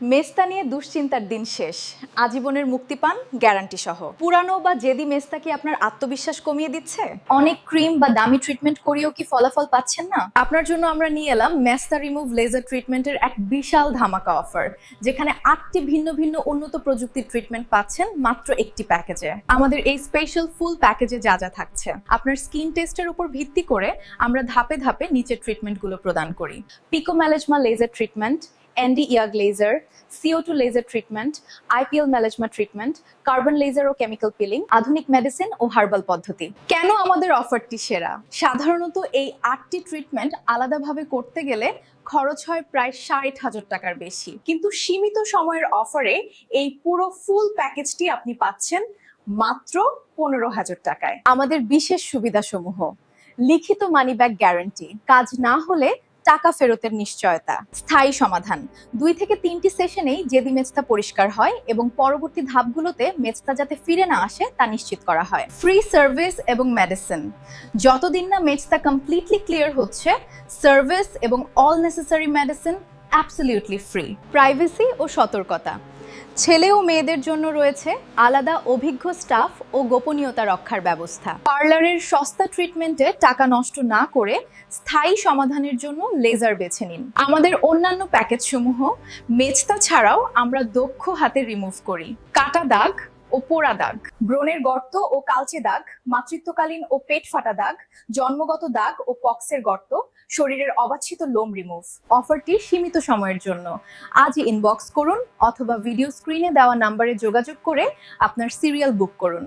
মেস্তা নিয়ে দুশ্চিন্তার দিন শেষ। আজীবনের মুক্তি পান গ্যারান্টি সহ। পুরানো বা জেদি মেস্তা কি আপনার আত্মবিশ্বাস কমিয়ে দিচ্ছে? অনেক ক্রিম বা দামি ট্রিটমেন্ট করেও কি ফলাফল পাচ্ছেন না? আপনার জন্য আমরা নিয়ে এলাম মেস্তা রিমুভ লেজার ট্রিটমেন্টের এক বিশাল ধামাকা অফার, যেখানে 8টি ভিন্ন ভিন্ন উন্নত প্রযুক্তির ট্রিটমেন্ট পাচ্ছেন মাত্র একটি প্যাকেজে। আমাদের এই স্পেশাল ফুল প্যাকেজে যা যা থাকছে, আপনার স্কিন টেস্টের উপর ভিত্তি করে আমরা ধাপে ধাপে নিচের ট্রিটমেন্টগুলো প্রদান করি। Pico melasma laser treatment, ND YAG laser, CO2 laser treatment, IPL melasma treatment, carbon laser ও কেমিক্যাল পিলিং, আধুনিক মেডিসিন ও হার্বাল পদ্ধতি। কেন আমাদের অফারটি সেরা? সাধারণত এই 8টি ট্রিটমেন্ট আলাদাভাবে করতে গেলে খরচ হয় প্রায় 60,000 টাকার বেশি, কিন্তু সীমিত সময়ের অফারে এই পুরো ফুল প্যাকেজটি আপনি পাচ্ছেন মাত্র 15,000 টাকায়। আমাদের বিশেষ সুবিধাসমূহ: লিখিত মানি ব্যাক গ্যারান্টি, কাজ না হলে টাকা ফেরতের নিশ্চয়তা, স্থায়ী সমাধান, 2 থেকে 3টি সেশনেই জেদি মেস্তা পরিষ্কার হয় এবং পরবর্তী ধাপগুলোতে মেস্তা যাতে ফিরে না আসে তা নিশ্চিত করা হয়। ফ্রি সার্ভিস এবং মেডিসিন, যতদিন না মেস্তা কমপ্লিটলি ক্লিয়ার হচ্ছে, সার্ভিস এবং all necessary medicine absolutely free. Privacy ও সতর্কতা, ছেলে ও মেয়েদের জন্য রয়েছে আলাদা অভিজ্ঞ স্টাফ ও গোপনীয়তা রক্ষার ব্যবস্থা। পার্লারের সস্তা ট্রিটমেন্টে টাকা নষ্ট না করে স্থায়ী সমাধানের জন্য লেজার বেছে নিন। আমাদের অন্যান্য প্যাকেজসমূহ মেস্তা ছাড়াও আমরা দক্ষ হাতে রিমুভ করি কাটা দাগ ও পোড়া দাগ, ব্রণের গর্ত ও কালচে দাগ, মাতৃত্বকালীন ও পেট ফাটা দাগ, জন্মগত দাগ ও পক্সের গর্ত, শরীরের অবাঞ্ছিত লোম রিমুভ। অফারটি সীমিত সময়ের জন্য। আজই ইনবক্স করুন অথবা ভিডিও স্ক্রিনে দেওয়া নাম্বারে যোগাযোগ করে আপনার সিরিয়াল বুক করুন।